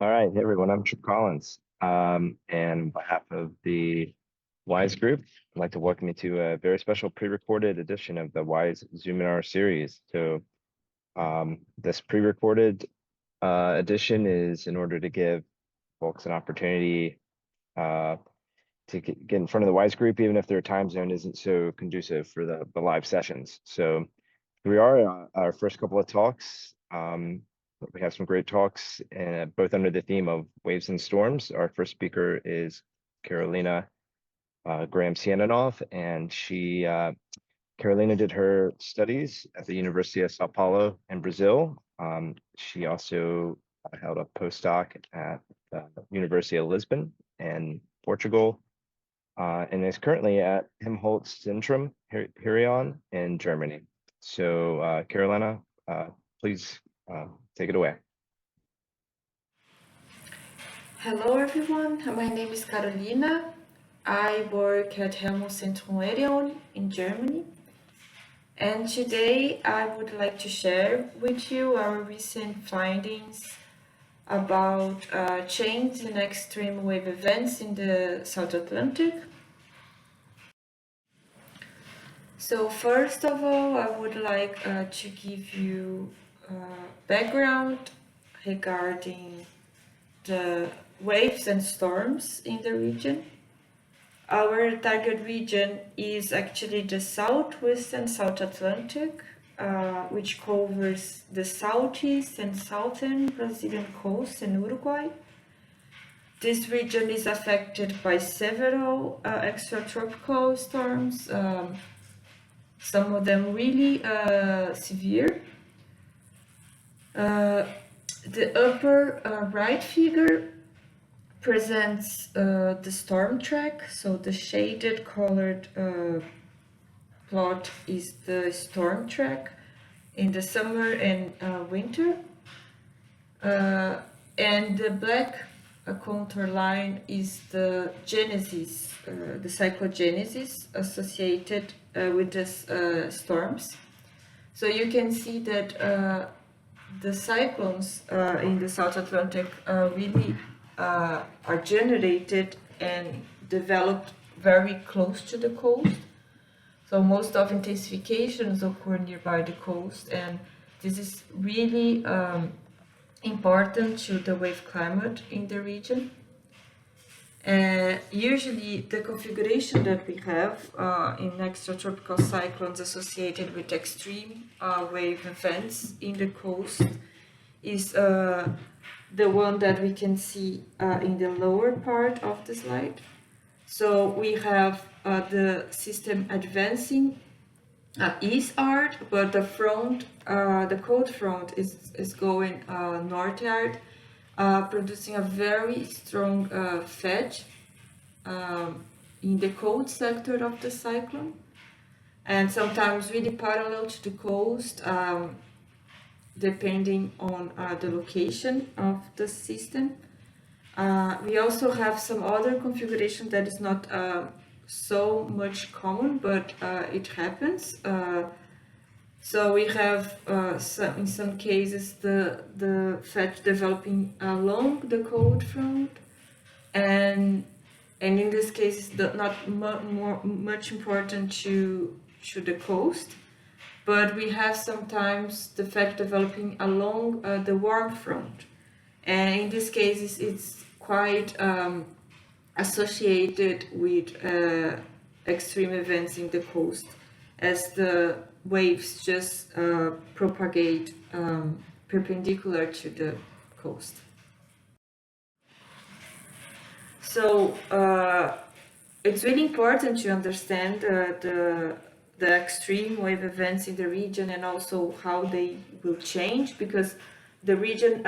All right, hey everyone, I'm Chip Collins. And on behalf of the WISE group, I'd like to welcome you to a very special pre-recorded edition of the WISE Zoominar series. So this pre-recorded edition is in order to give folks an opportunity to get in front of the WISE group, even if their time zone isn't so conducive for the live sessions. So here we are, our first couple of talks. We have some great talks, both under the theme of waves and storms. Our first speaker is Carolina Gramcianinov, and Carolina did her studies at the University of Sao Paulo in Brazil. She also held a postdoc at the University of Lisbon in Portugal, and is currently at Helmholtz-Zentrum Herion in Germany. So Carolina, please take it away. Hello everyone, my name is Carolina. I work at Helmholtz-Zentrum Herion in Germany. And today I would like to share with you our recent findings about change in extreme wave events in the South Atlantic. So first of all, I would like to give you background regarding the waves and storms in the region. Our target region is actually the southwestern South Atlantic, which covers the southeast and southern Brazilian coast and Uruguay. This region is affected by several extratropical storms, some of them really severe. The upper right figure presents the storm track. So the shaded colored plot is the storm track in the summer and winter. And the black contour line is the genesis, the cyclogenesis associated with these storms. So you can see that the cyclones in the South Atlantic really are generated and developed very close to the coast. So most of intensifications occur nearby the coast, and this is really important to the wave climate in the region. Usually the configuration that we have in extratropical cyclones associated with extreme wave events in the coast is the one that we can see in the lower part of the slide. So we have the system advancing eastward, but the front, the cold front is going northward, producing a very strong fetch in the cold sector of the cyclone, and sometimes really parallel to the coast, depending on the location of the system. We also have some other configuration that is not so much common, but it happens. So we have in some cases the fetch developing along the cold front, and in this case it's not much important to the coast, but we have sometimes the fetch developing along the warm front, and in this case it's quite associated with extreme events in the coast, as the waves just propagate perpendicular to the coast. So it's really important to understand the extreme wave events in the region and also how they will change, because the region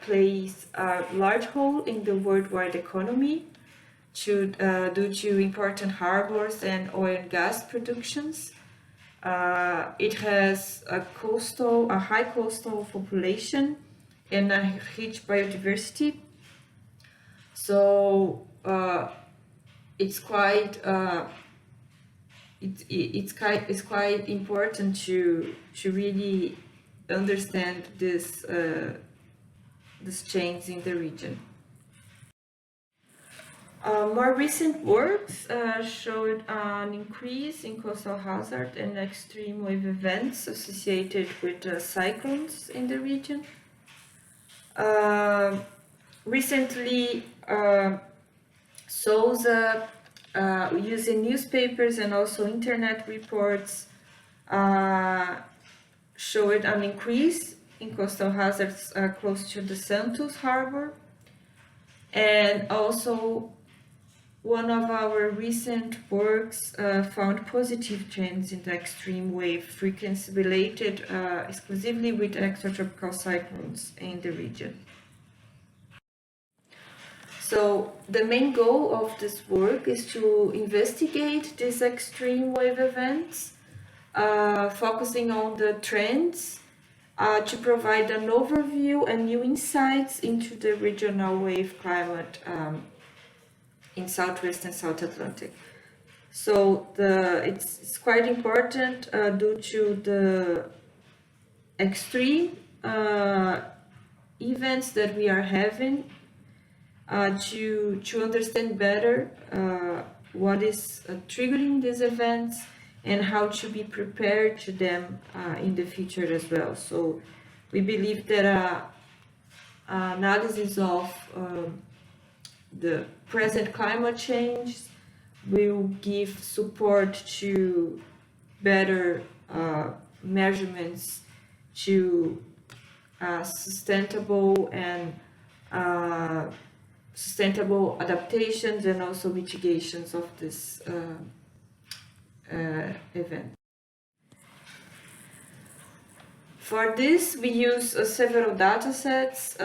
plays a large role in the worldwide economy due to important harbors and oil and gas productions. It has a high coastal population and a rich biodiversity. So it's quite important to really understand these changes in the region. More recent works showed an increase in coastal hazard and extreme wave events associated with cyclones in the region. Recently, SOSA, using newspapers and also internet reports, showed an increase in coastal hazards close to the Santos harbor. And also, one of our recent works found positive trends in the extreme wave frequency related exclusively with extratropical cyclones in the region. So the main goal of this work is to investigate these extreme wave events, focusing on the trends, to provide an overview and new insights into the regional wave climate in Southwest and South Atlantic. So it's quite important due to the extreme events that we are having to understand better what is triggering these events and how to be prepared to them in the future as well. So we believe that analysis of the present climate change will give support to better measurements to sustainable adaptations and also mitigations of this event. For this, we use several data sets,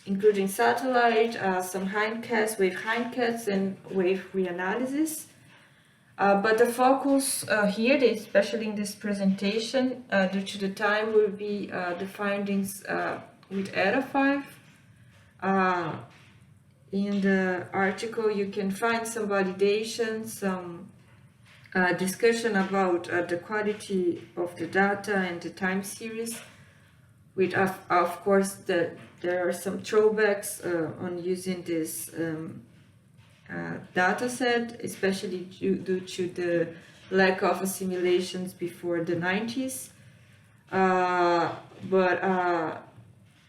including satellite, some hindcasts, wave hindcasts, and wave reanalysis. But the focus here, especially in this presentation, due to the time, will be the findings with ERA5. In the article, you can find some validation, some discussion about the quality of the data and the time series. With, of course, there are some drawbacks on using this data set, especially due to the lack of assimilations before the 90s. But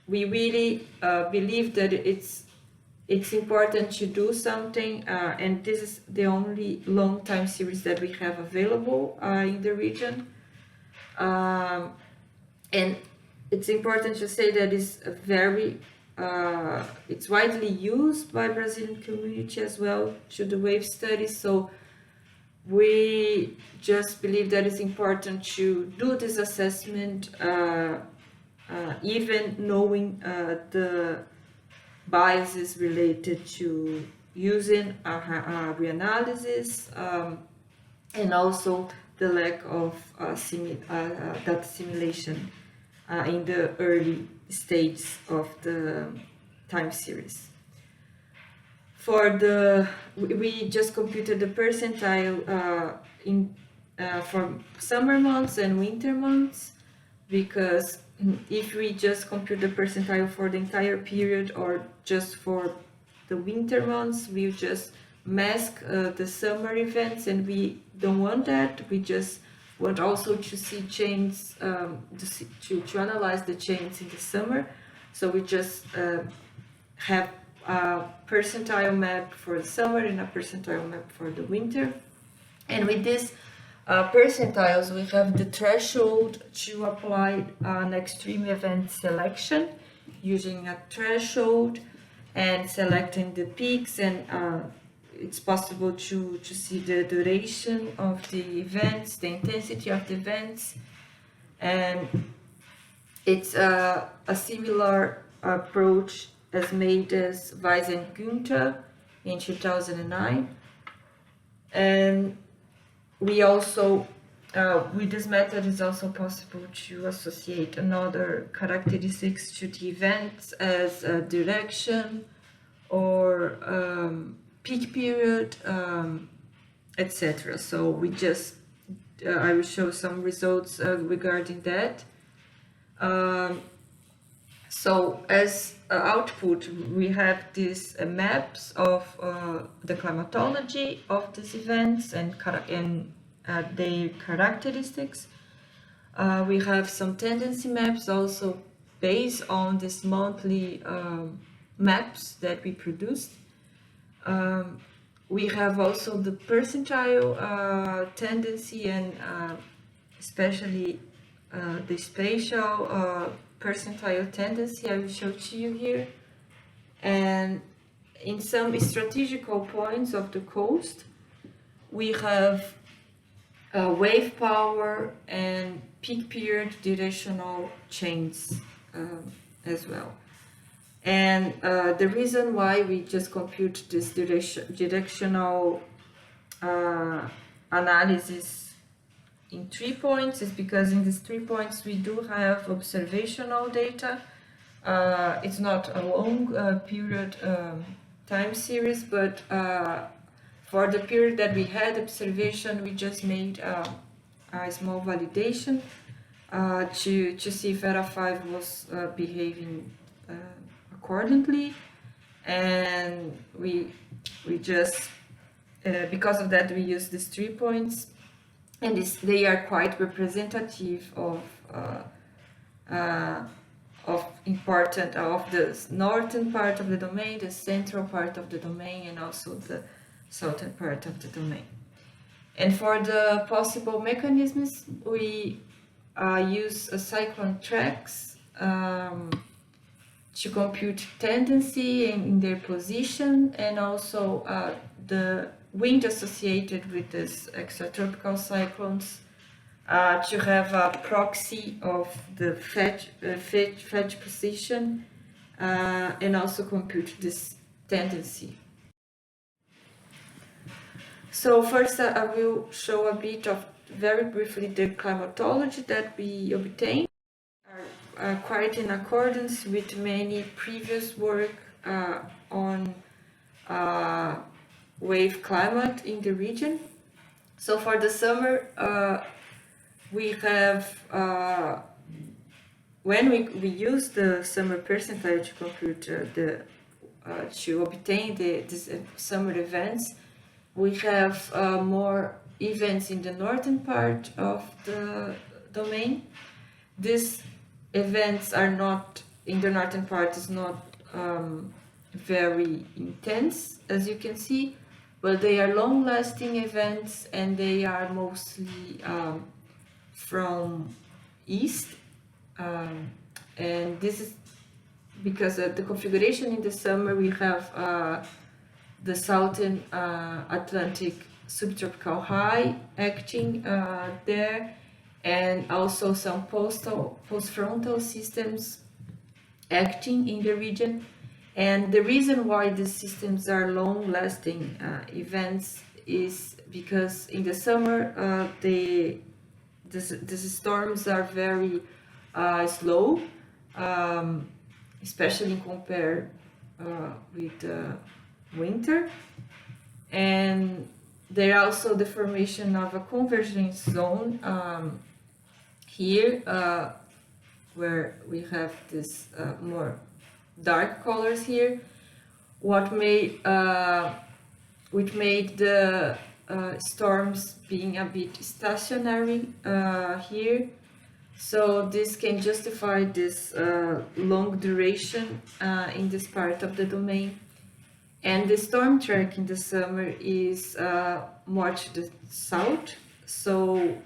we really believe that it's important to do something, and this is the only long time series that we have available in the region. And it's important to say that it's widely used by Brazilian community as well to the wave studies. So we just believe that it's important to do this assessment, even knowing the biases related to using reanalysis and also the lack of data simulation in the early stages of the time series. We just computed the percentile for summer months and winter months, because if we just compute the percentile for the entire period or just for the winter months, we just mask the summer events, and we don't want that. We just want also to see changes, to analyze the changes in the summer. So we just have a percentile map for the summer and a percentile map for the winter. And with this percentiles, we have the threshold to apply an extreme event selection using a threshold and selecting the peaks, and it's possible to see the duration of the events, the intensity of the events, and it's a similar approach as made as WISE and Günther in 2009. And we also, with this method, it's also possible to associate another characteristics to the events as direction or peak period, etc. So we just, I will show some results regarding that. So as output, we have these maps of the climatology of these events and their characteristics. We have some tendency maps also based on these monthly maps that we produced. We have also the percentile tendency and especially the spatial percentile tendency I will show to you here. And in some strategical points of the coast, we have wave power and peak period directional change as well. And the reason why we just compute this directional analysis in 3 points is because in these 3 points we do have observational data. It's not a long period time series, but for the period that we had observation, we just made a small validation to see if ERA 5 was behaving accordingly, and we just because of that we use these 3 points, and they are quite representative of the northern part of the domain, the central part of the domain, and also the southern part of the domain. And for the possible mechanisms, we use cyclone tracks to compute tendency in their position, and also the wind associated with these extratropical cyclones to have a proxy of the fetch position and also compute this tendency. So first I will show a bit of, very briefly, the climatology that we obtained. Are quite in accordance with many previous work on wave climate in the region. So for the summer, we have, when we use the summer percentile to compute to obtain these summer events, we have more events in the northern part of the domain. These events are not, in the northern part, is not very intense, as you can see, but they are long-lasting events, and they are mostly from east, and this is because of the configuration in the summer. We have the southern Atlantic subtropical high acting there, and also some post-frontal systems acting in the region. And the reason why these systems are long-lasting events is because in the summer these storms are very slow, especially compared with winter, and there are also the formation of a convergence zone here, where we have this more dark colors here, which made the storms being a bit stationary here. So this can justify this long duration in this part of the domain. And the storm track in the summer is more to the south, so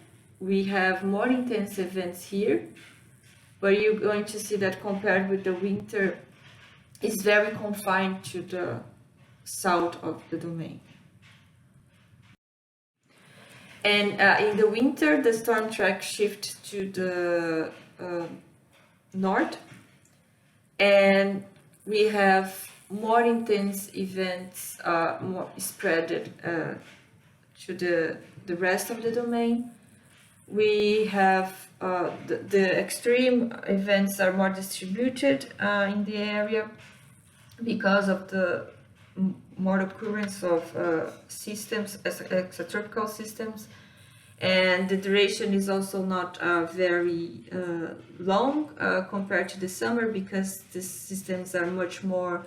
we have more intense events here, but you're going to see that compared with the winter, it's very confined to the south of the domain. And in the winter, the storm track shifts to the north, and we have more intense events, more spread to the rest of the domain. We have the extreme events are more distributed in the area because of the more occurrence of systems, extratropical systems, and the duration is also not very long compared to the summer, because the systems are much more,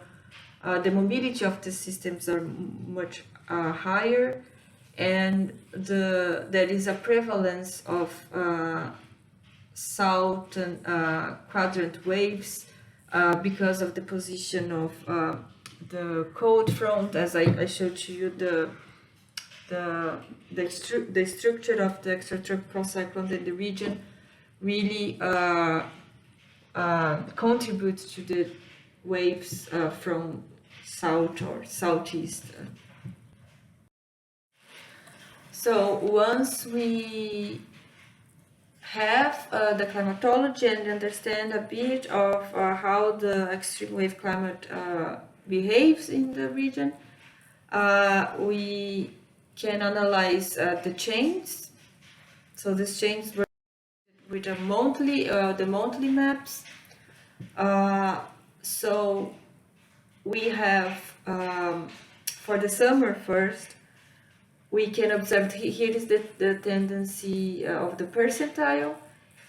the mobility of the systems are much higher, and there is a prevalence of southern quadrant waves because of the position of the cold front, as I showed to you, the structure of the extratropical cyclones in the region really contributes to the waves from south or southeast. So once we have the climatology and understand a bit of how the extreme wave climate behaves in the region, we can analyze the chains. So these chains were with the monthly maps. So we have for the summer first, we can observe here is the tendency of the percentile,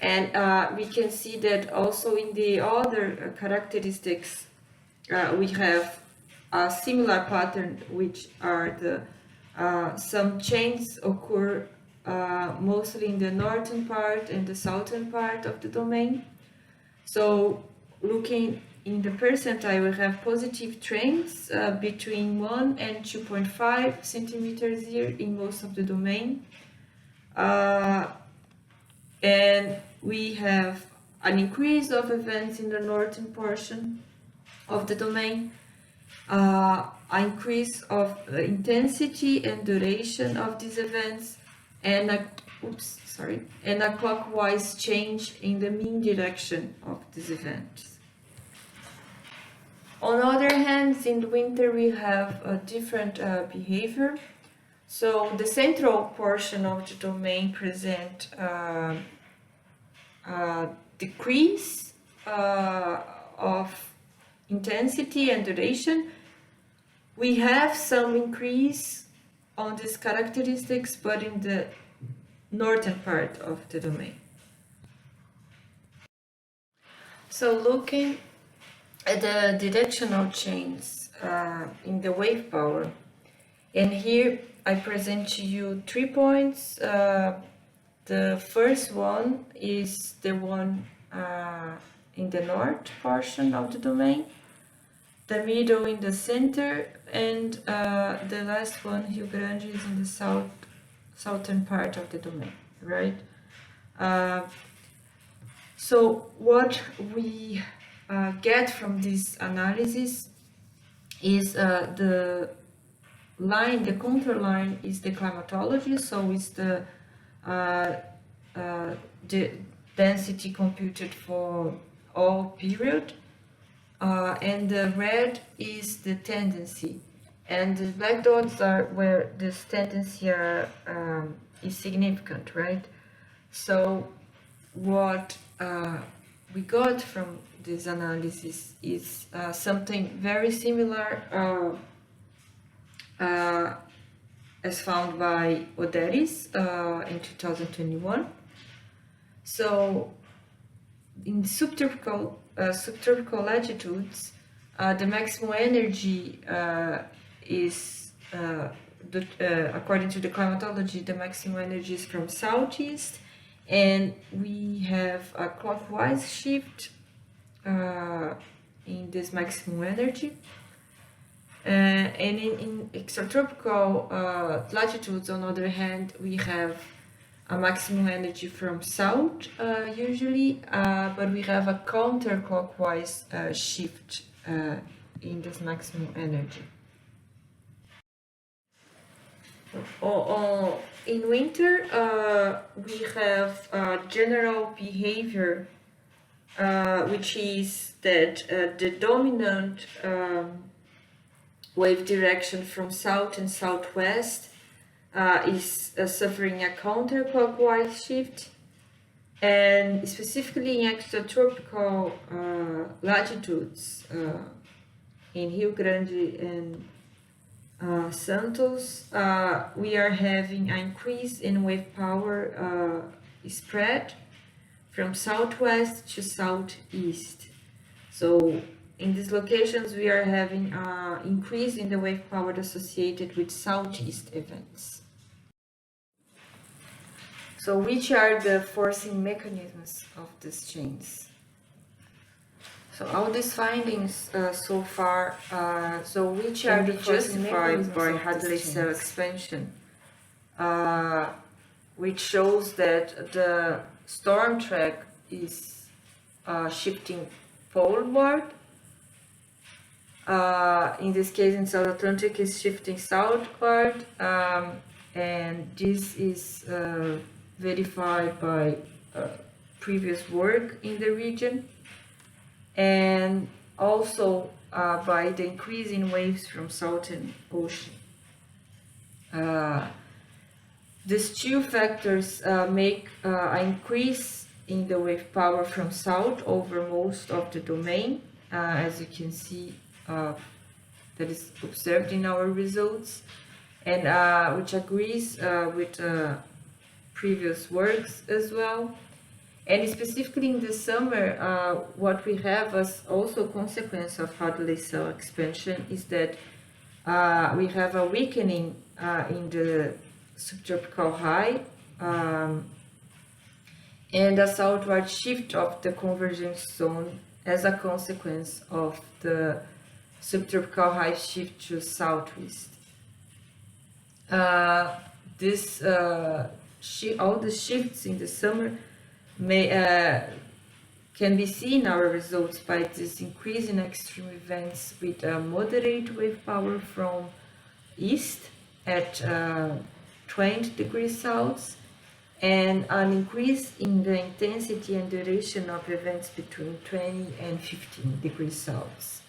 and we can see that also in the other characteristics we have a similar pattern, which are the some chains occur mostly in the northern part and the southern part of the domain. So looking in the percentile, we have positive trends between 1 and 2.5 centimeters here in most of the domain. And we have an increase of events in the northern portion of the domain, an increase of intensity and duration of these events, and a clockwise change in the mean direction of these events. On the other hand, in the winter we have a different behavior. So the central portion of the domain present decrease of intensity and duration. We have some increase on these characteristics, but in the northern part of the domain. So looking at the directional change in the wave power, and here I present to you 3 points. The first one is the one in the north portion of the domain, the middle in the center, and the last one, Rio Grande, is in the southern part of the domain, right? So what we get from this analysis is the contour line is the climatology, so it's the density computed for all period, and the red is the tendency, and the black dots are where this tendency is significant, right? So what we got from this analysis is something very similar as found by Oderis in 2021. So in subtropical latitudes, the maximum energy is, according to the climatology, the maximum energy is from southeast, and we have a clockwise shift in this maximum energy. And in extratropical latitudes, on the other hand, we have a maximum energy from south usually, but we have a counterclockwise shift in this maximum energy. In winter, we have general behavior, which is that the dominant wave direction from south and southwest is suffering a counterclockwise shift, and specifically in extratropical latitudes in Rio Grande and Santos, we are having an increase in wave power spread from southwest to southeast. So in these locations, we are having an increase in the wave power associated with southeast events. So which are the forcing mechanisms of these chains? So all these findings so far, which are the justified by Hadley cell expansion, which shows that the storm track is shifting poleward. In this case, in South Atlantic, is shifting southward, and this is verified by previous work in the region, and also by the increase in waves from Southern Ocean. These two factors make an increase in the wave power from south over most of the domain, as you can see, that is observed in our results, and which agrees with previous works as well. And specifically in the summer, what we have as also consequence of Hadley cell expansion is that we have a weakening in the subtropical high and a southward shift of the convergence zone as a consequence of the subtropical high shift to southeast. All the shifts in the summer can be seen in our results by this increase in extreme events with a moderate wave power from east at 20 degrees south, and an increase in the intensity and duration of events between 20 and 15 degrees south.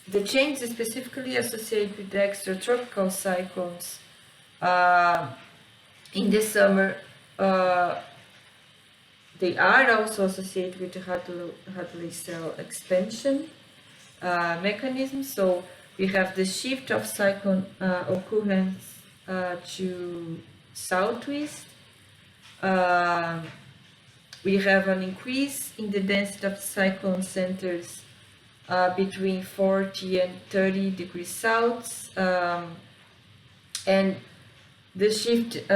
The changes specifically associated with the extratropical cyclones in the summer, they are also associated with the Hadley cell expansion mechanism. So we have the shift of cyclone occurrence to southeast. We have an increase in the density of cyclone centers between 40 and 30 degrees south, and the shift,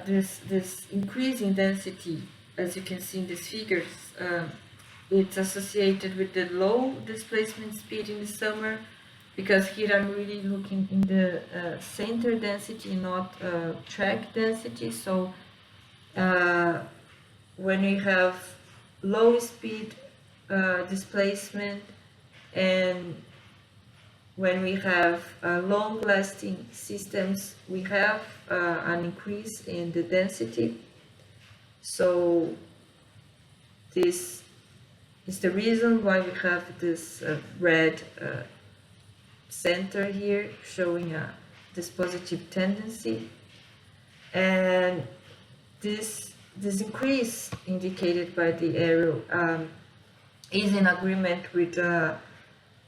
this increase in density, as you can see in these figures, it's associated with the low displacement speed in the summer, because here I'm really looking in the center density, not track density. So when we have low speed displacement, and when we have long-lasting systems, we have an increase in the density. So this is the reason why we have this red center here showing this positive tendency, and this increase indicated by the arrow is in agreement with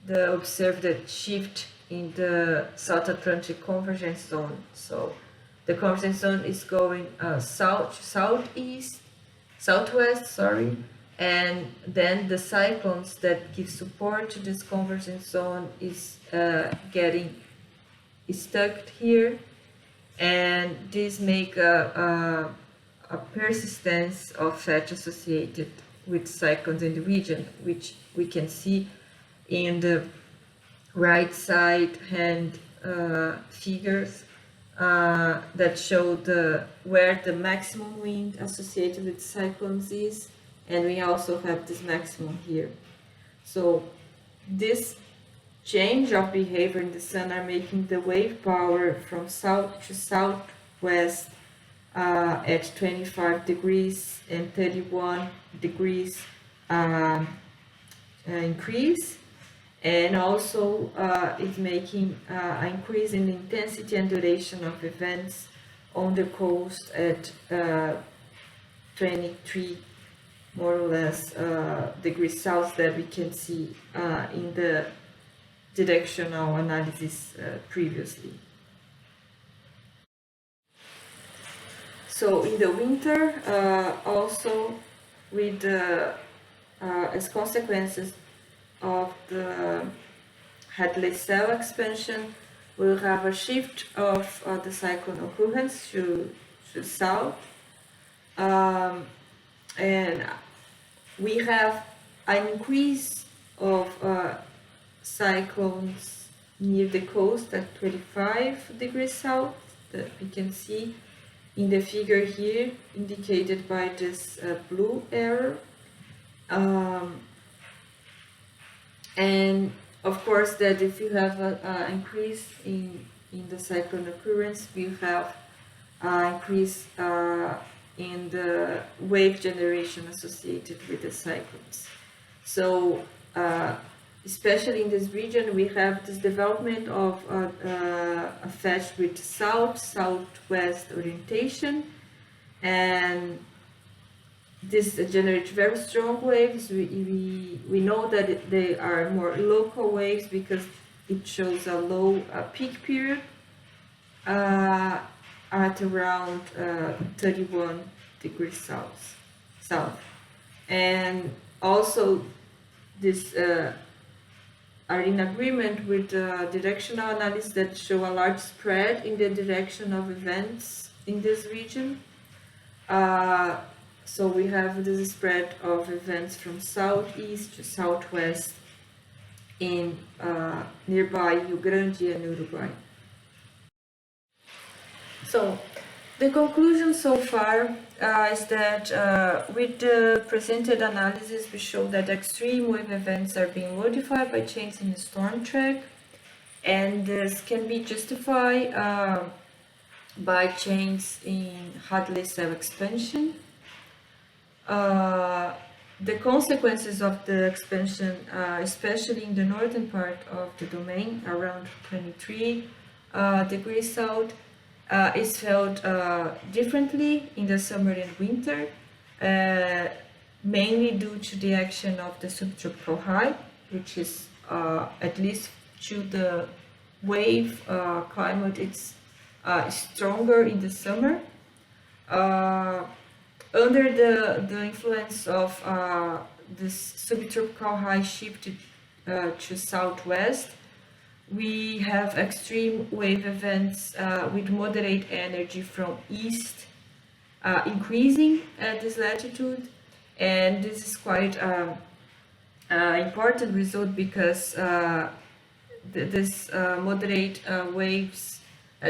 the observed shift in the South Atlantic convergence zone. So the convergence zone is going southwest, and then the cyclones that give support to this convergence zone is getting stuck here, and this make a persistence of fetch associated with cyclones in the region, which we can see in the right side hand figures that show where the maximum wind associated with cyclones is, and we also have this maximum here. So this change of behavior in the sun are making the wave power from south to southwest at 25 degrees and 31 degrees increase, and also it's making an increase in the intensity and duration of events on the coast at 23 more or less degrees south that we can see in the directional analysis previously. So in the winter, also with as consequences of the headless cell expansion, we'll have a shift of the cyclone occurrence to south, and we have an increase of cyclones near the coast at 25 degrees south that we can see in the figure here, indicated by this blue arrow. And of course that if you have an increase in the cyclone occurrence, we have an increase in the wave generation associated with the cyclones. So especially in this region, we have this development of a fetch with southwest orientation, and this generates very strong waves. We know that they are more local waves because it shows a low peak period at around 31 degrees south. And also this are in agreement with directional analysis that show a large spread in the direction of events in this region. So we have this spread of events from southeast to southwest in nearby Rio Grande and Uruguay. So the conclusion so far is that with the presented analysis, we show that extreme wave events are being modified by changes in the storm track, and this can be justified by changes in Hadley cell expansion. The consequences of the expansion, especially in the northern part of the domain, around 23 degrees south, is felt differently in the summer and winter, mainly due to the action of the subtropical high, which is at least to the wave climate, it's stronger in the summer. Under the influence of this subtropical high shifted to southwest, we have extreme wave events with moderate energy from east increasing at this latitude, and this is quite important result because this moderate waves,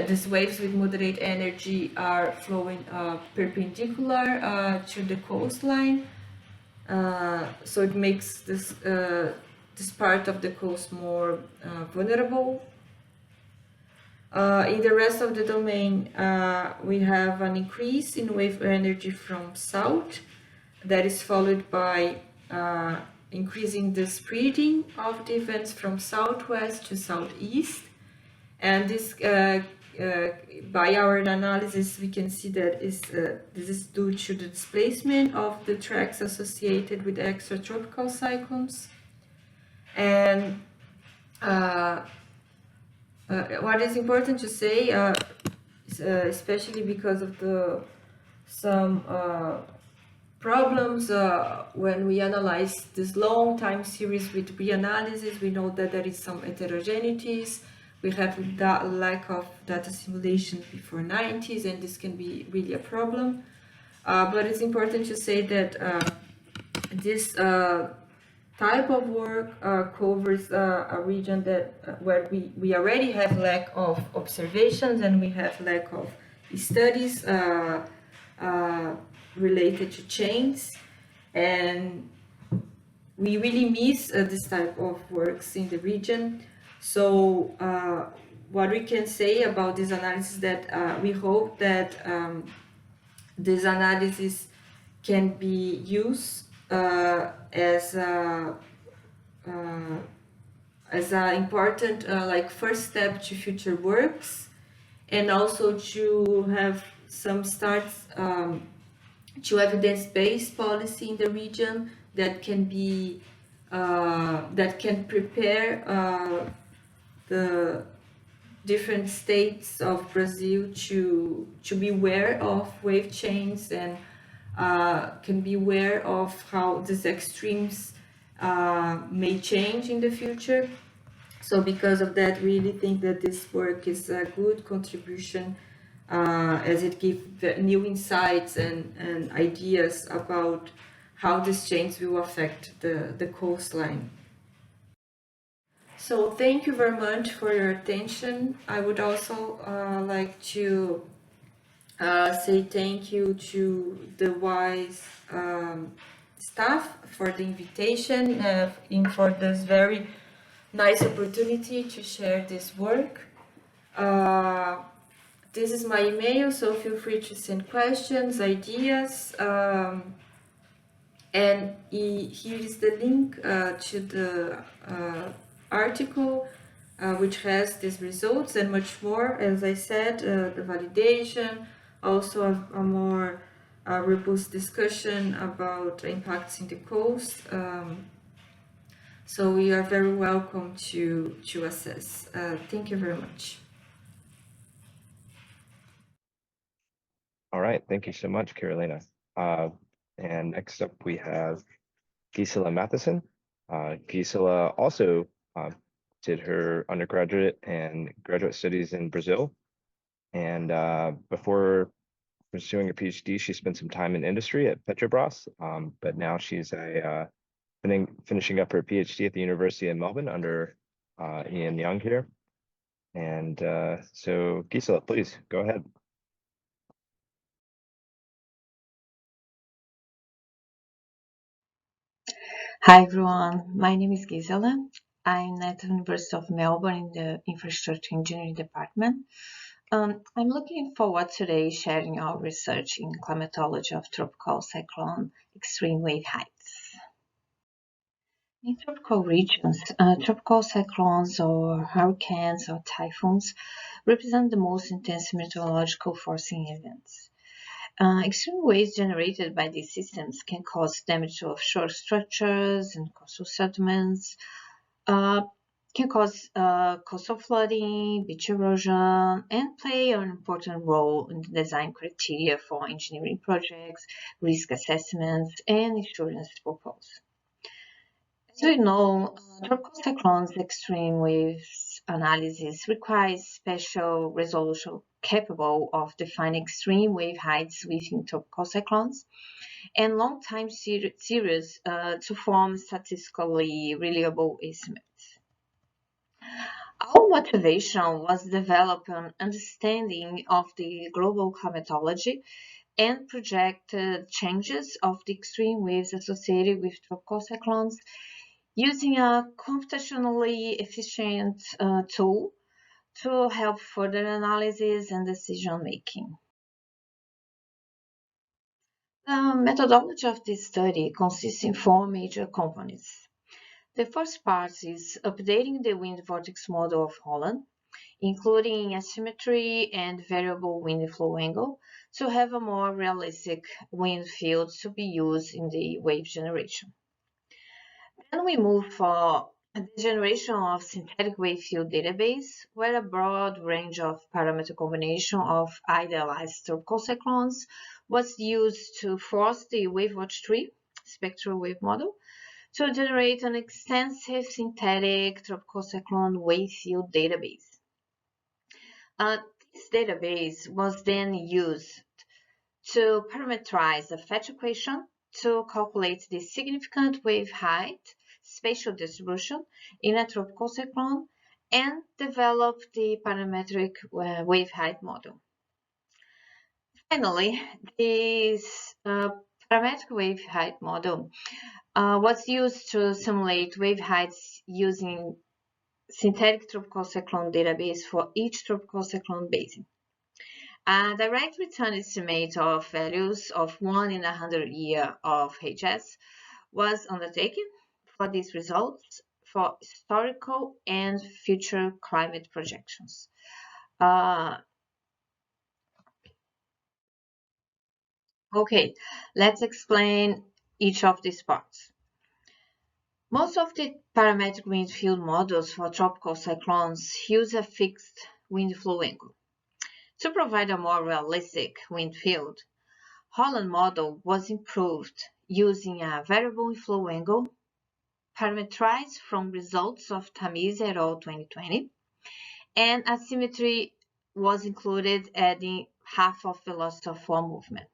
these waves with moderate energy are flowing perpendicular to the coastline, so it makes this this part of the coast more vulnerable. In the rest of the domain, we have an increase in wave energy from south that is followed by increasing the spreading of the events from southwest to southeast. And this, by our analysis, we can see that this is due to the displacement of the tracks associated with extratropical cyclones. And what is important to say, especially because of some problems when we analyze this long time series with reanalysis, we know that there is some heterogeneities. We have that lack of data simulation before 90s, and this can be really a problem. But it's important to say that this type of work covers a region that where we already have lack of observations, and we have lack of studies related to chains, and we really miss this type of works in the region. So what we can say about this analysis is that we hope that this analysis can be used as an important like first step to future works, and also to have some starts to evidence-based policy in the region that can be that can prepare the different states of Brazil to be aware of wave chains and can be aware of how these extremes may change in the future. So because of that, really think that this work is a good contribution as it gives new insights and ideas about how these changes will affect the coastline. So thank you very much for your attention. I would also like to say thank you to the WISE staff for the invitation and for this very nice opportunity to share this work. This is my email, so feel free to send questions, ideas, and here is the link to the article which has these results and much more. As I said, the validation, also a more robust discussion about impacts in the coast. So we are very welcome to assess. Thank you very much. All right, thank you so much, Carolina. And next up we have Guisela Matheson. Guisela also did her undergraduate and graduate studies in Brazil. And before pursuing a PhD, she spent some time in industry at Petrobras, but now she's finishing up her PhD at the University of Melbourne under Ian Young here. And so Gisela, please go ahead. Hi everyone, my name is Gisela. I'm at the University of Melbourne in the Infrastructure Engineering Department. I'm looking forward today sharing our research in climatology of tropical cyclone extreme wave heights. In tropical regions, tropical cyclones or hurricanes or typhoons represent the most intense meteorological forcing events. Extreme waves generated by these systems can cause damage to offshore structures and coastal settlements, can cause coastal flooding, beach erosion, and play an important role in the design criteria for engineering projects, risk assessments, and insurance proposals. As we know, tropical cyclones extreme waves analysis requires special resolution capable of defining extreme wave heights within tropical cyclones and long time series to form statistically reliable estimates. Our motivation was develop an understanding of the global climatology and projected changes of the extreme waves associated with tropical cyclones using a computationally efficient tool to help further analysis and decision making. The methodology of this study consists in four major components. The first part is updating the wind vortex model of Holland, including asymmetry and variable wind flow angle to have a more realistic wind field to be used in the wave generation. Then we move for the generation of synthetic wave field database, where a broad range of parameter combination of idealized tropical cyclones was used to force the WaveWatch 3 spectral wave model to generate an extensive synthetic tropical cyclone wave field database. This database was then used to parameterize the Fetch equation to calculate the significant wave height spatial distribution in a tropical cyclone and develop the parametric wave height model. Finally, this parametric wave height model was used to simulate wave heights using synthetic tropical cyclone database for each tropical cyclone basin. A direct return estimate of values of 1 in 100 year of HS was undertaken for these results for historical and future climate projections. Okay, let's explain each of these parts. Most of the parametric wind field models for tropical cyclones use a fixed wind flow angle. To provide a more realistic wind field, Holland model was improved using a variable inflow angle parameterized from results of Tamiz et al. 2020, and asymmetry was included, adding half of velocity of flow movement.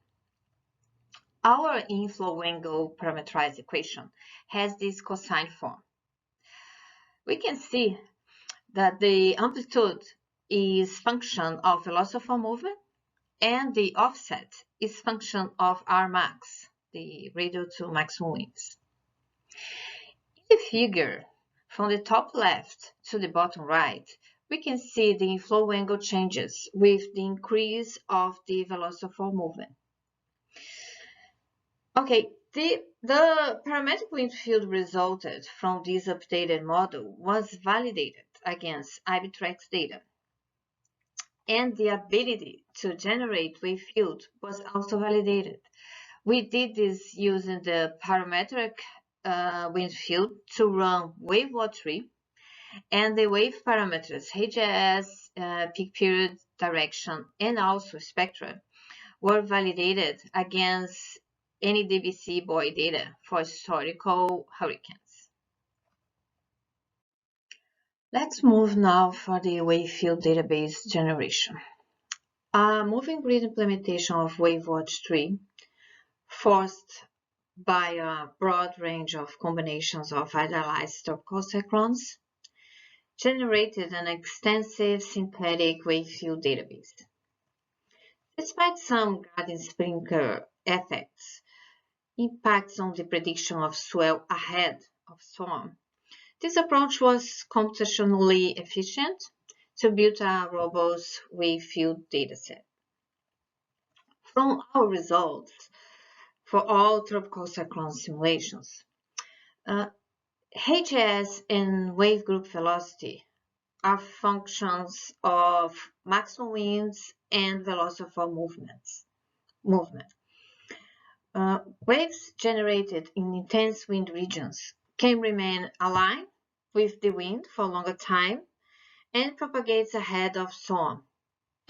Our inflow angle parameterized equation has this cosine form. We can see that the amplitude is function of velocity of flow movement, and the offset is function of Rmax, the radial to maximum winds. In the figure, from the top left to the bottom right, we can see the inflow angle changes with the increase of the velocity of flow movement. Okay, the parametric wind field resulted from this updated model was validated against IBTREX data, and the ability to generate wave field was also validated. We did this using the parametric wind field to run WaveWatch3, and the wave parameters HAS, peak period, direction, and also spectra were validated against NDVC buoy data for historical hurricanes. Let's move now for the wave field database generation. A moving grid implementation of WaveWatch3, forced by a broad range of combinations of idealized tropical cyclones, generated an extensive synthetic wave field database. Despite some gradient sprinkler effects, impacts on the prediction of swell ahead of storm, this approach was computationally efficient to build a robust wave field dataset. From our results for all tropical cyclone simulations, HAS and wave group velocity are functions of maximum winds and velocity of all movement. Waves generated in intense wind regions can remain aligned with the wind for a longer time and propagates ahead of storm,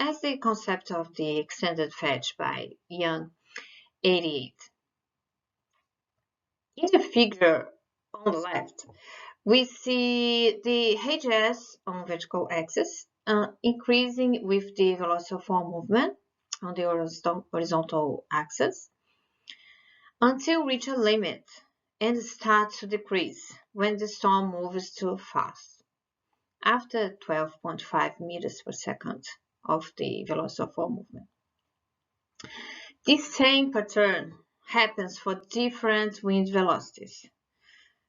as the concept of the extended fetch by Young 88. In the figure on the left, we see the HAS on vertical axis increasing with the velocity of all movement on the horizontal axis until reach a limit and start to decrease when the storm moves too fast, after 12.5 meters per second of the velocity of all movement. This same pattern happens for different wind velocities,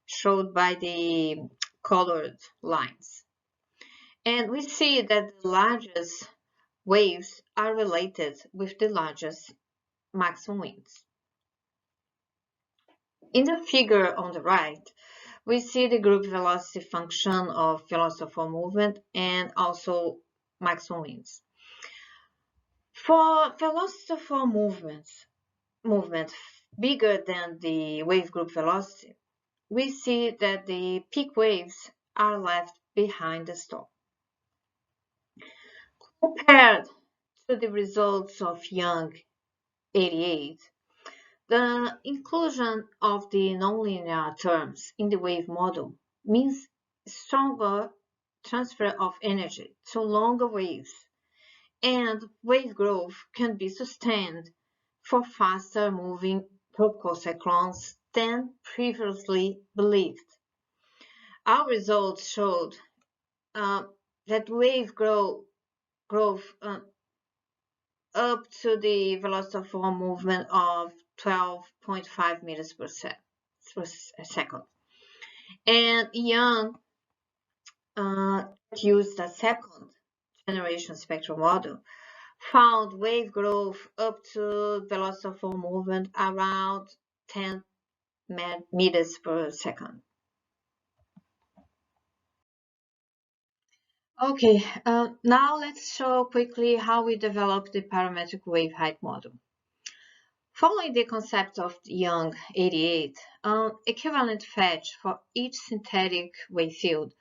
showed by the colored lines. And we see that the largest waves are related with the largest maximum winds. In the figure on the right, we see the group velocity function of velocity of all movement and also maximum winds. For velocity of all movement bigger than the wave group velocity, we see that the peak waves are left behind the storm. Compared to the results of Young 88, the inclusion of the nonlinear terms in the wave model means stronger transfer of energy to longer waves, and wave growth can be sustained for faster moving tropical cyclones than previously believed. Our results showed that wave growth up to the velocity of all movement of 12.5 meters per second. And Young used a second generation spectral model, found wave growth up to velocity of all movement around 10 meters per second. Okay, now let's show quickly how we developed the parametric wave height model. Following the concept of Young 88, an equivalent fetch for each synthetic wave field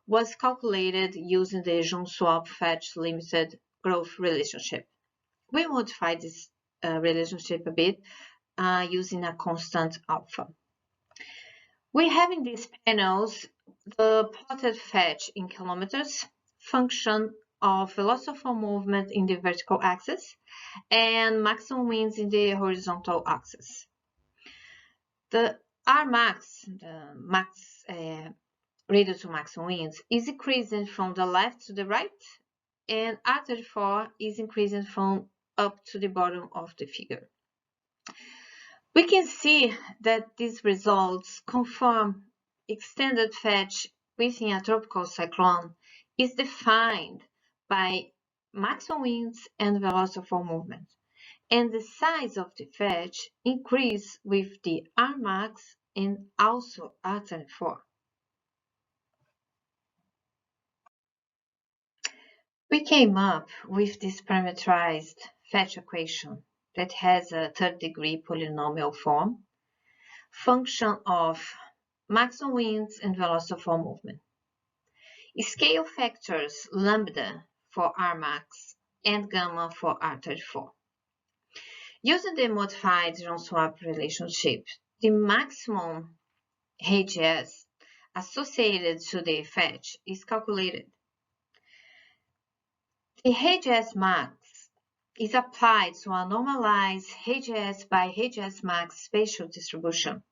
was calculated using the Jones-Swap fetch limited growth relationship. We modified this relationship a bit using a constant alpha. We have in these panels the plotted fetch in kilometers, function of velocity of movement in the vertical axis, and maximum winds in the horizontal axis. The Rmax, the max radius to maximum winds, is increasing from the left to the right, and R34 is increasing from up to the bottom of the figure. We can see that these results confirm extended fetch within a tropical cyclone is defined by maximum winds and velocity of movement, and the size of the fetch increase with the Rmax and also R34. We came up with this parameterized fetch equation that has a third-degree polynomial form, function of maximum winds and velocity of movement. Scale factors lambda for Rmax and gamma for R34. Using the modified Jones-Swap relationship, the maximum HGS associated to the fetch is calculated. The HGS max is applied to a normalized HGS by HGS max spatial distribution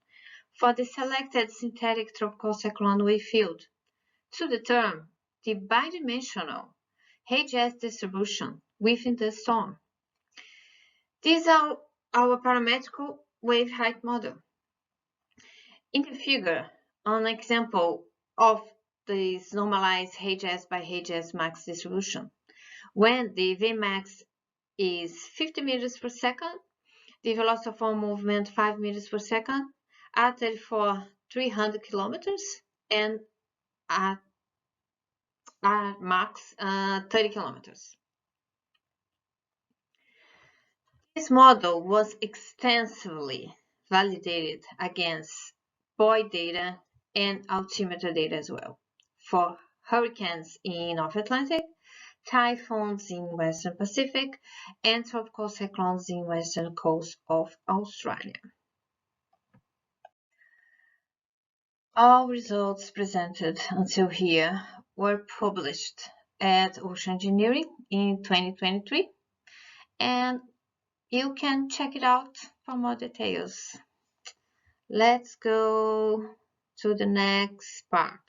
for the selected synthetic tropical cyclone wave field to determine the bidimensional HGS distribution within the storm. These are our parametric wave height model. In the figure, an example of this normalized HGS by HGS max distribution. When the Vmax is 50 meters per second, the velocity of movement 5 meters per second, R34 300 kilometers, and Rmax 30 kilometers. This model was extensively validated against buoy data and altimeter data as well for hurricanes in North Atlantic, typhoons in Western Pacific, and tropical cyclones in western coast of Australia. All results presented until here were published at Ocean Engineering in 2023, and you can check it out for more details. Let's go to the next part.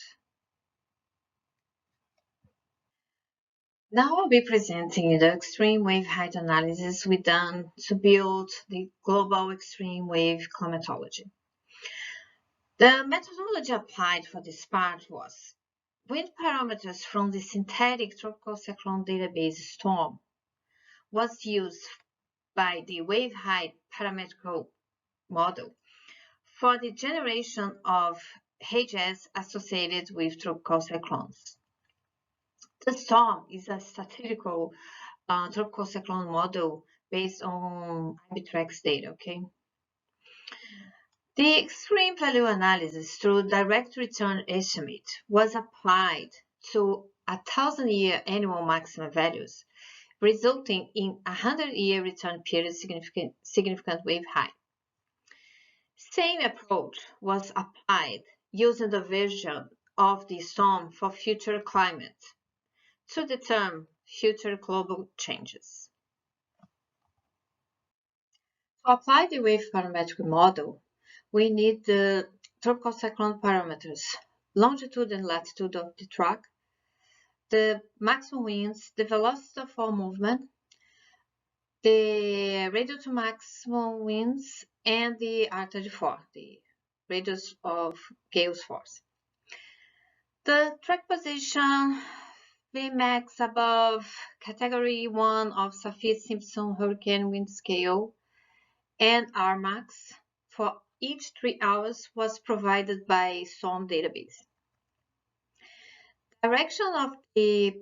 Now I'll be presenting the extreme wave height analysis we done to build the global extreme wave climatology. The methodology applied for this part was wind parameters from the synthetic tropical cyclone database STORM was used by the wave height parametric model for the generation of HGS associated with tropical cyclones. The STORM is a statistical tropical cyclone model based on Arbitrax data, okay? The extreme value analysis through direct return estimate was applied to 1,000-year annual maximum values, resulting in 100-year return period significant wave height. Same approach was applied using the version of the storm for future climate to determine future global changes. To apply the wave parametric model, we need the tropical cyclone parameters, longitude and latitude of the track, the maximum winds, the velocity of all movement, the radius to maximum winds, and the R34, the radius of gale's force. The track position, Vmax above category 1 of Saffir-Simpson hurricane wind scale, and Rmax for each 3 hours was provided by storm database. Direction of the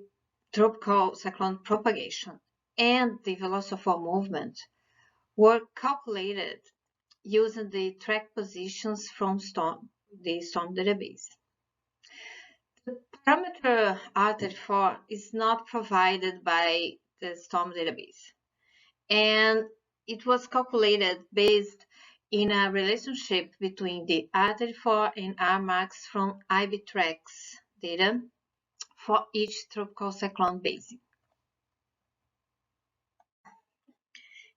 tropical cyclone propagation and the velocity of movement were calculated using the track positions from the storm database. The parameter R34 is not provided by the storm database, and it was calculated based in a relationship between the R34 and Rmax from IBTrax data for each tropical cyclone basin.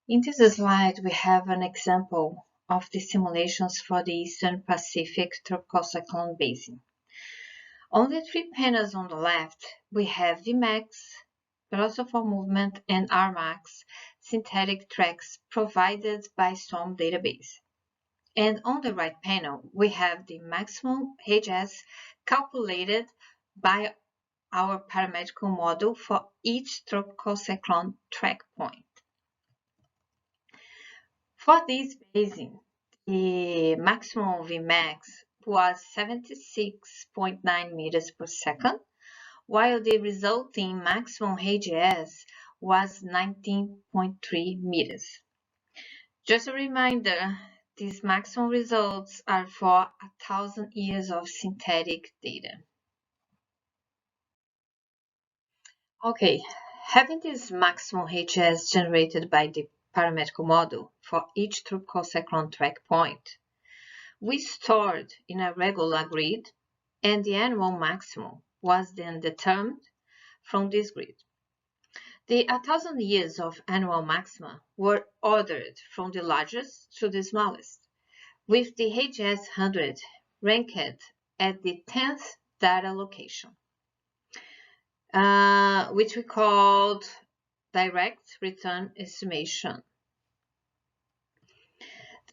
In this slide, we have an example of the simulations for the Eastern Pacific tropical cyclone basin. On the three panels on the left, we have Vmax, velocity of movement, and Rmax synthetic tracks provided by storm database. And on the right panel, we have the maximum HS calculated by our parametrical model for each tropical cyclone track point. For this basin, the maximum Vmax was 76.9 meters per second, while the resulting maximum AGS was 19.3 meters. Just a reminder, these maximum results are for 1,000 years of synthetic data. Okay, having this maximum HS generated by the parametrical model for each tropical cyclone track point, we stored in a regular grid, and the annual maximum was then determined from this grid. The 1,000 years of annual maxima were ordered from the largest to the smallest, with the HS 100 ranked at the 10th data location, which we called direct return estimation.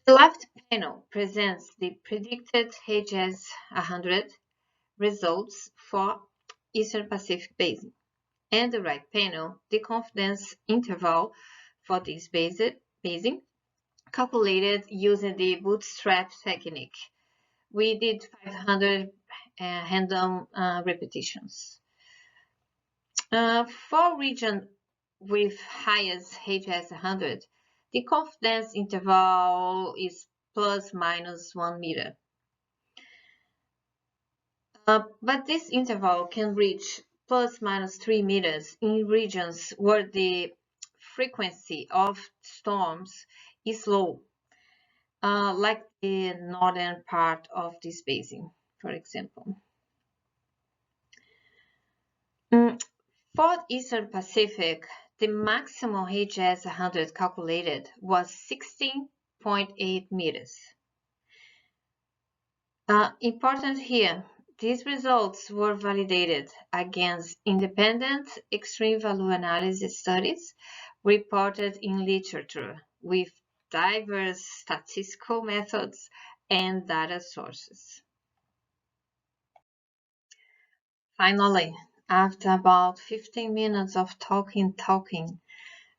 The left panel presents the predicted HS 100 results for Eastern Pacific Basin, and the right panel, the confidence interval for this basin, calculated using the bootstrap technique. We did 500 random repetitions. For region with highest HS 100, the confidence interval is plus minus 1 meter. But this interval can reach plus minus 3 meters in regions where the frequency of storms is low, like the northern part of this basin, for example. For Eastern Pacific, the maximum HS 100 calculated was 16.8 meters. Important here, these results were validated against independent extreme value analysis studies reported in literature with diverse statistical methods and data sources. Finally, after about 15 minutes of talking,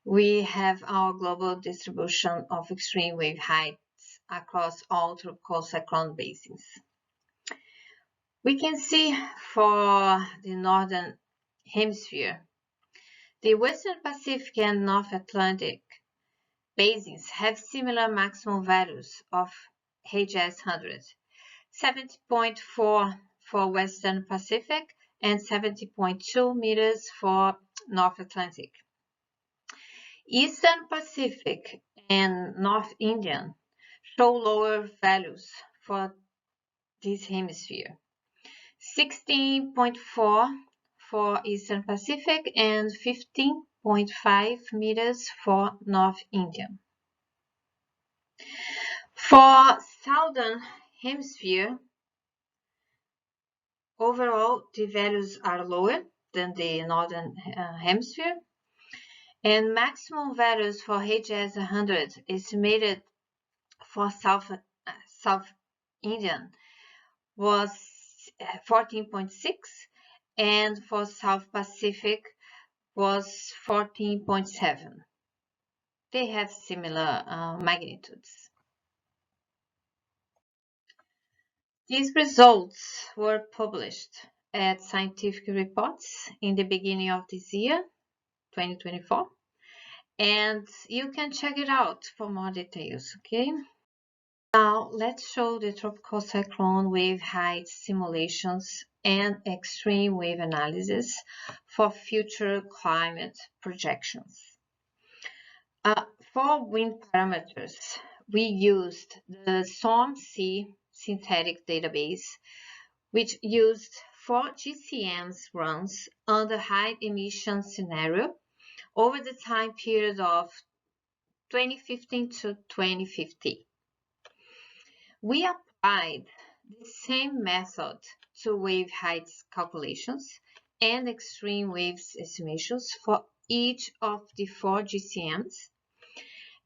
we have our global distribution of extreme wave heights across all tropical cyclone basins. We can see for the Northern Hemisphere, the Western Pacific and North Atlantic basins have similar maximum values of HS 100, 70.4 for Western Pacific and 70.2 meters for North Atlantic. Eastern Pacific and North Indian show lower values for this hemisphere, 16.4 for Eastern Pacific and 15.5 meters for North Indian. For Southern Hemisphere, overall the values are lower than the Northern Hemisphere, and maximum values for HS 100 estimated for South Indian was 14.6, and for South Pacific was 14.7. They have similar magnitudes. These results were published at Scientific Reports in the beginning of this year, 2024, and you can check it out for more details, okay? Now let's show the tropical cyclone wave height simulations and extreme wave analysis for future climate projections. For wind parameters, we used the StormC synthetic database, which used 4 GCMs runs under high emission scenario over the time period of 2015 to 2050. We applied the same method to wave heights calculations and extreme waves estimations for each of the 4 GCMs,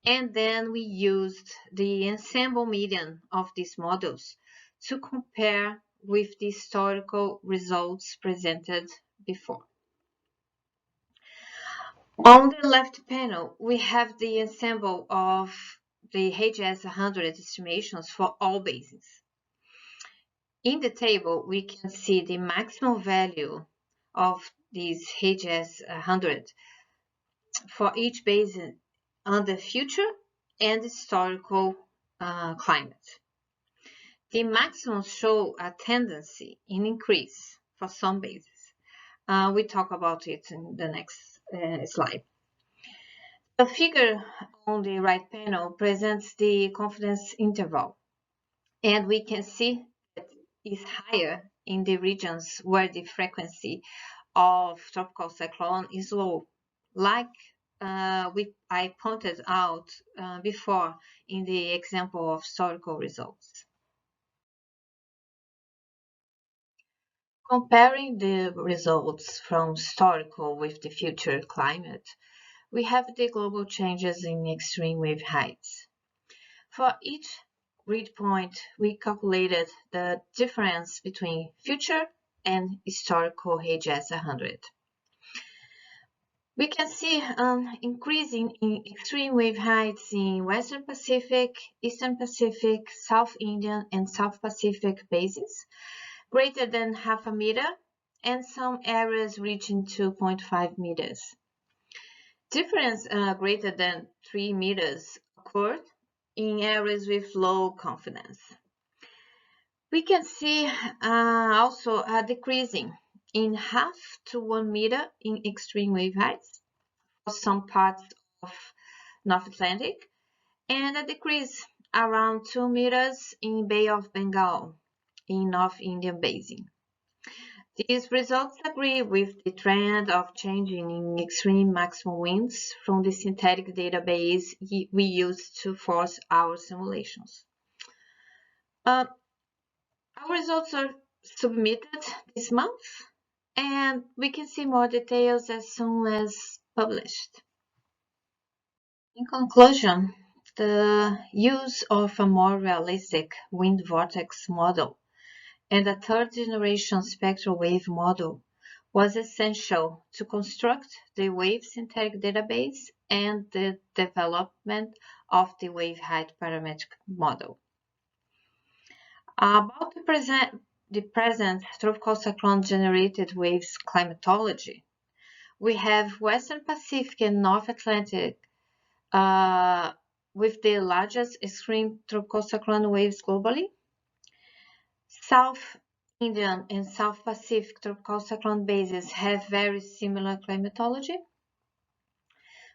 and then we used the ensemble median of these models to compare with the historical results presented before. On the left panel, we have the ensemble of the HGS 100 estimations for all basins. In the table, we can see the maximum value of these HGS 100 for each basin under future and historical climate. The maximums show a tendency in increase for some basins. We talk about it in the next slide. The figure on the right panel presents the confidence interval, and we can see that it's higher in the regions where the frequency of tropical cyclone is low, like I pointed out before in the example of historical results. Comparing the results from historical with the future climate, we have the global changes in extreme wave heights. For each grid point, we calculated the difference between future and historical HGS 100. We can see an increasing in extreme wave heights in Western Pacific, Eastern Pacific, South Indian, and South Pacific basins, greater than half a meter, and some areas reaching 2.5 meters. Difference greater than 3 meters occurred in areas with low confidence. We can see also a decreasing in half to 1 meter in extreme wave heights for some parts of North Atlantic, and a decrease around 2 meters in Bay of Bengal in North Indian Basin. These results agree with the trend of changing in extreme maximum winds from the synthetic database we used to force our simulations. Our results are submitted this month, and we can see more details as soon as published. In conclusion, the use of a more realistic wind vortex model and a third-generation spectral wave model was essential to construct the wave synthetic database and the development of the wave height parametric model. About the present tropical cyclone-generated waves climatology, we have Western Pacific and North Atlantic with the largest extreme tropical cyclone waves globally. South Indian and South Pacific tropical cyclone basins have very similar climatology.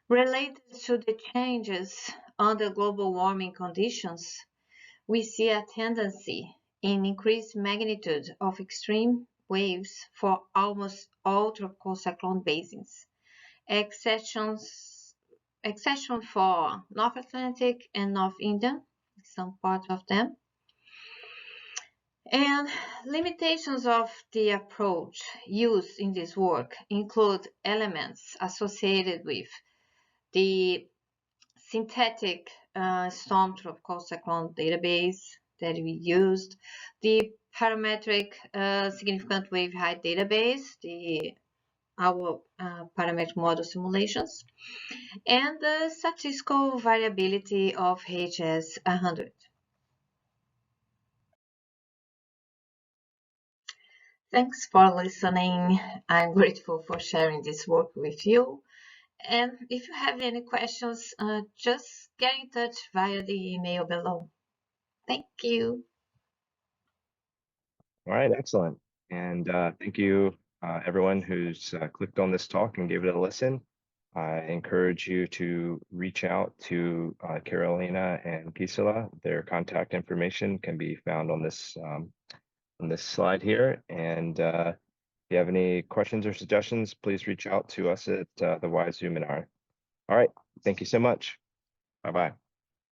Related to the changes under global warming conditions, we see a tendency in increased magnitude of extreme waves for almost all tropical cyclone basins, exception for North Atlantic and North Indian, some part of them. And limitations of the approach used in this work include elements associated with the synthetic storm tropical cyclone database that we used, the parametric significant wave height database, our parametric model simulations, and the statistical variability of HS 100. Thanks for listening. I'm grateful for sharing this work with you, And if you have any questions, just get in touch via the email below. Thank you. All right, excellent. And thank you, everyone who's clicked on this talk and gave it a listen. I encourage you to reach out to Carolina and Guisela. Their contact information can be found on this slide here. And if you have any questions or suggestions, please reach out to us at the WISE Zoominar. All right, thank you so much. Bye-bye.